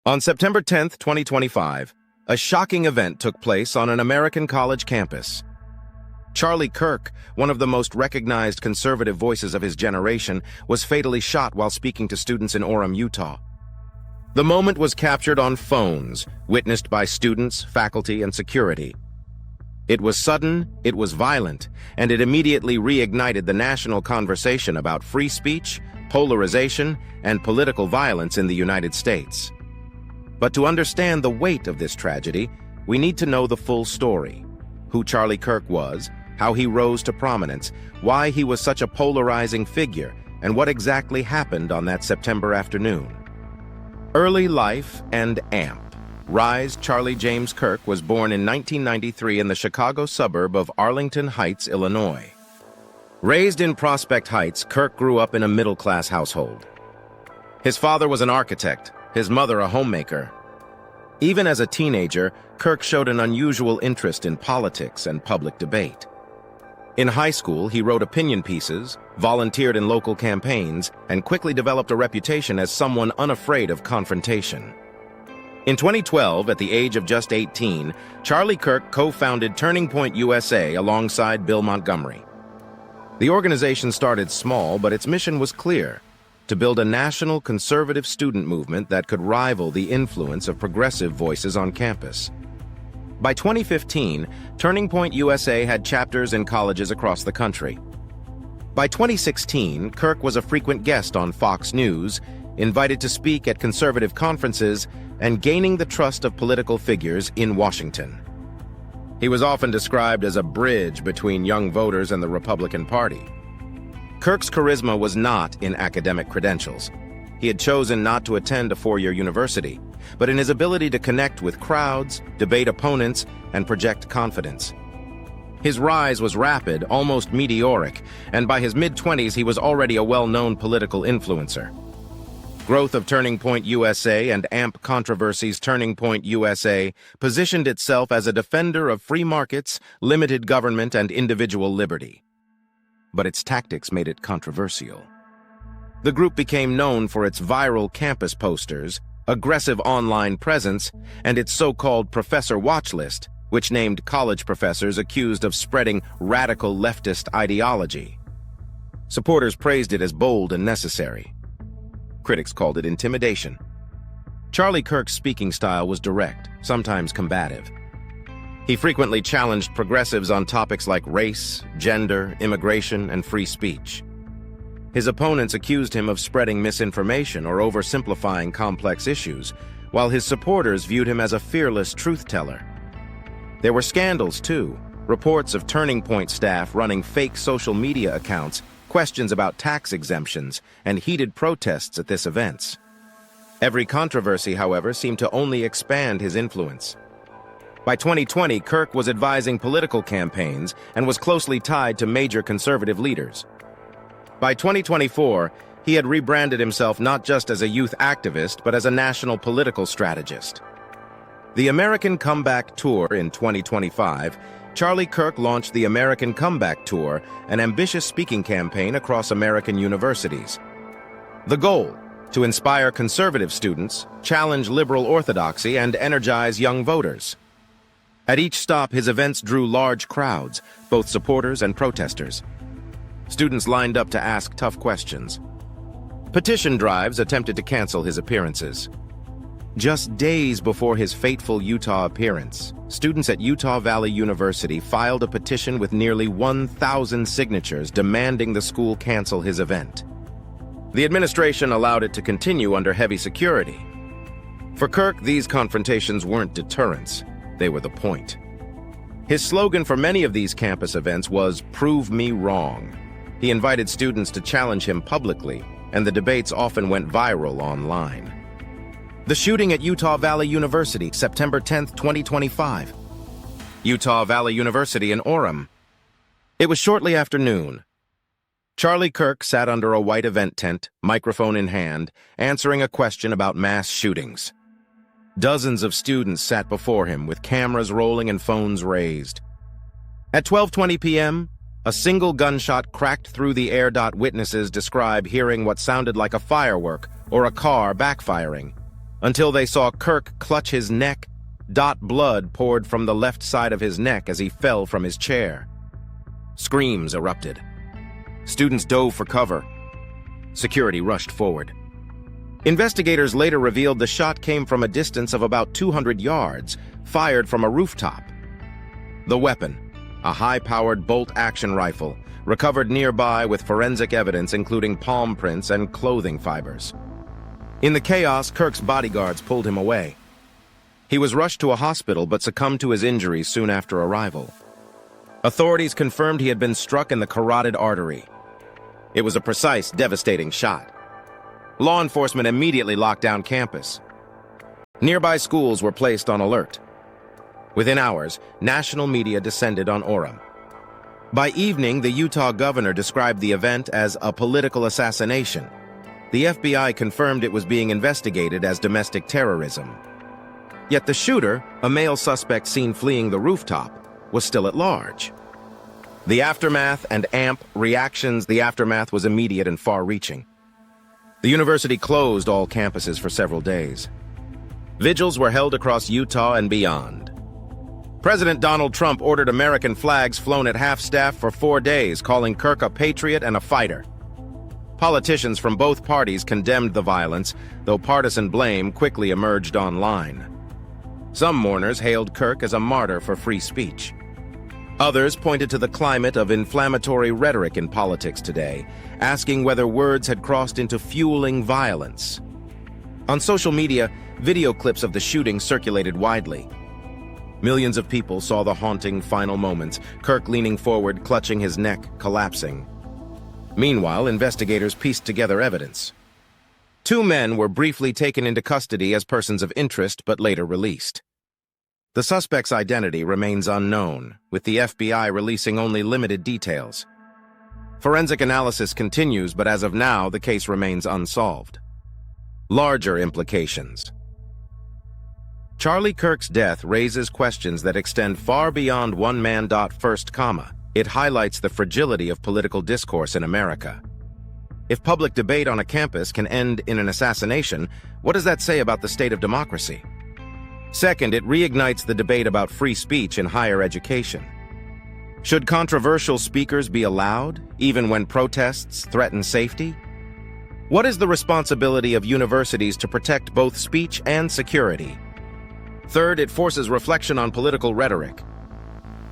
On September 10, 2025, a shocking event took place on an American college campus. Charlie Kirk, one of the most recognized conservative voices of his generation, was fatally shot while speaking to students in Orem, Utah. The moment was captured on phones, witnessed by students, faculty, and security. It was sudden, it was violent, and it immediately reignited the national conversation about free speech, polarization, and political violence in the United States. But to understand the weight of this tragedy, we need to know the full story: who Charlie Kirk was, how he rose to prominence, why he was such a polarizing figure, and what exactly happened on that September afternoon. Early life and AMP. Rise Charlie James Kirk was born in 1993 in the Chicago suburb of Arlington Heights, Illinois. Raised in Prospect Heights, Kirk grew up in a middle-class household. His father was an architect, his mother a homemaker. Even as a teenager, Kirk showed an unusual interest in politics and public debate. In high school, he wrote opinion pieces, volunteered in local campaigns, and quickly developed a reputation as someone unafraid of confrontation. In 2012, at the age of just 18, Charlie Kirk co-founded Turning Point USA alongside Bill Montgomery. The organization started small, but its mission was clear: to build a national conservative student movement that could rival the influence of progressive voices on campus. By 2015, Turning Point USA had chapters in colleges across the country. By 2016, Kirk was a frequent guest on Fox News, invited to speak at conservative conferences, and gaining the trust of political figures in Washington. He was often described as a bridge between young voters and the Republican Party. Kirk's charisma was not in academic credentials. He had chosen not to attend a four-year university, but in his ability to connect with crowds, debate opponents, and project confidence. His rise was rapid, almost meteoric, and by his mid-20s he was already a well-known political influencer. Growth of Turning Point USA and AMP controversies. Turning Point USA positioned itself as a defender of free markets, limited government, and individual liberty. But its tactics made it controversial. The group became known for its viral campus posters, aggressive online presence, and its so-called professor watch list, which named college professors accused of spreading radical leftist ideology. Supporters praised it as bold and necessary. Critics called it intimidation. Charlie Kirk's speaking style was direct, sometimes combative. He frequently challenged progressives on topics like race, gender, immigration, and free speech. His opponents accused him of spreading misinformation or oversimplifying complex issues, while his supporters viewed him as a fearless truth-teller. There were scandals, too. Reports of Turning Point staff running fake social media accounts, questions about tax exemptions, and heated protests at this events. Every controversy, however, seemed to only expand his influence. By 2020, Kirk was advising political campaigns and was closely tied to major conservative leaders. By 2024, he had rebranded himself not just as a youth activist, but as a national political strategist. The American Comeback Tour in 2025, Charlie Kirk launched the American Comeback Tour, an ambitious speaking campaign across American universities. The goal: to inspire conservative students, challenge liberal orthodoxy, and energize young voters. At each stop, his events drew large crowds, both supporters and protesters. Students lined up to ask tough questions. Petition drives attempted to cancel his appearances. Just days before his fateful Utah appearance, students at Utah Valley University filed a petition with nearly 1,000 signatures demanding the school cancel his event. The administration allowed it to continue under heavy security. For Kirk, these confrontations weren't deterrents, they were the point. His slogan for many of these campus events was, "Prove me wrong." He invited students to challenge him publicly, and the debates often went viral online. The shooting at Utah Valley University, September 10, 2025. Utah Valley University in Orem. It was shortly after noon. Charlie Kirk sat under a white event tent, microphone in hand, answering a question about mass shootings. Dozens of students sat before him with cameras rolling and phones raised. At 12:20 p.m., a single gunshot cracked through the air. Witnesses describe hearing what sounded like a firework or a car backfiring. until they saw Kirk clutch his neck. Blood poured from the left side of his neck as he fell from his chair. Screams erupted. Students dove for cover. Security rushed forward. Investigators later revealed the shot came from a distance of about 200 yards, fired from a rooftop. The weapon, a high-powered bolt-action rifle, recovered nearby with forensic evidence including palm prints and clothing fibers. In the chaos, Kirk's bodyguards pulled him away. He was rushed to a hospital but succumbed to his injuries soon after arrival. Authorities confirmed he had been struck in the carotid artery. It was a precise, devastating shot. Law enforcement immediately locked down campus. Nearby schools were placed on alert. Within hours, national media descended on Orem. By evening, the Utah governor described the event as a political assassination. The FBI confirmed it was being investigated as domestic terrorism. Yet the shooter, a male suspect seen fleeing the rooftop, was still at large. The aftermath was immediate and far-reaching. The university closed all campuses for several days. Vigils were held across Utah and beyond. President Donald Trump ordered American flags flown at half-staff for 4 days, calling Kirk a patriot and a fighter. Politicians from both parties condemned the violence, though partisan blame quickly emerged online. Some mourners hailed Kirk as a martyr for free speech. Others pointed to the climate of inflammatory rhetoric in politics today, asking whether words had crossed into fueling violence. On social media, video clips of the shooting circulated widely. Millions of people saw the haunting final moments, Kirk leaning forward, clutching his neck, collapsing. Meanwhile, investigators pieced together evidence. 2 men were briefly taken into custody as persons of interest, but later released. The suspect's identity remains unknown, with the FBI releasing only limited details. Forensic analysis continues, but as of now, the case remains unsolved. Larger implications. Charlie Kirk's death raises questions that extend far beyond one man. First, it highlights the fragility of political discourse in America. If public debate on a campus can end in an assassination, what does that say about the state of democracy? Second, it reignites the debate about free speech in higher education. Should controversial speakers be allowed, even when protests threaten safety? What is the responsibility of universities to protect both speech and security? Third, it forces reflection on political rhetoric.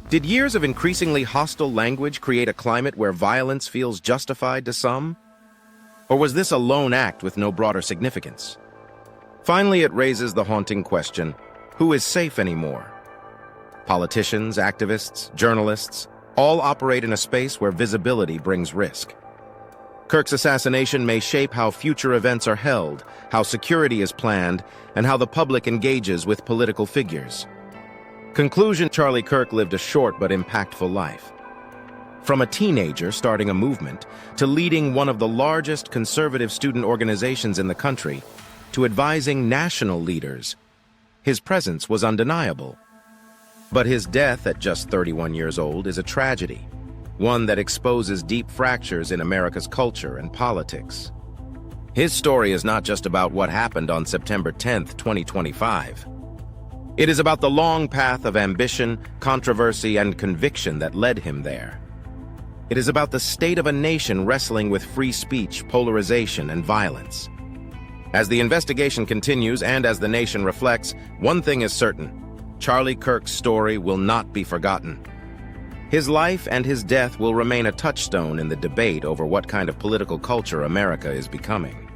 Did years of increasingly hostile language create a climate where violence feels justified to some? Or was this a lone act with no broader significance? Finally, it raises the haunting question, who is safe anymore? Politicians, activists, journalists, all operate in a space where visibility brings risk. Kirk's assassination may shape how future events are held, how security is planned, and how the public engages with political figures. Conclusion: Charlie Kirk lived a short but impactful life. From a teenager starting a movement, to leading one of the largest conservative student organizations in the country, to advising national leaders, his presence was undeniable. But his death at just 31 years old is a tragedy, one that exposes deep fractures in America's culture and politics. His story is not just about what happened on September 10, 2025. It is about the long path of ambition, controversy, and conviction that led him there. It is about the state of a nation wrestling with free speech, polarization, and violence. As the investigation continues and as the nation reflects, one thing is certain: Charlie Kirk's story will not be forgotten. His life and his death will remain a touchstone in the debate over what kind of political culture America is becoming.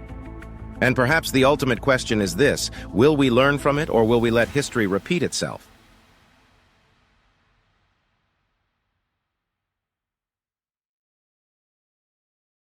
And perhaps the ultimate question is this: will we learn from it, or will we let history repeat itself?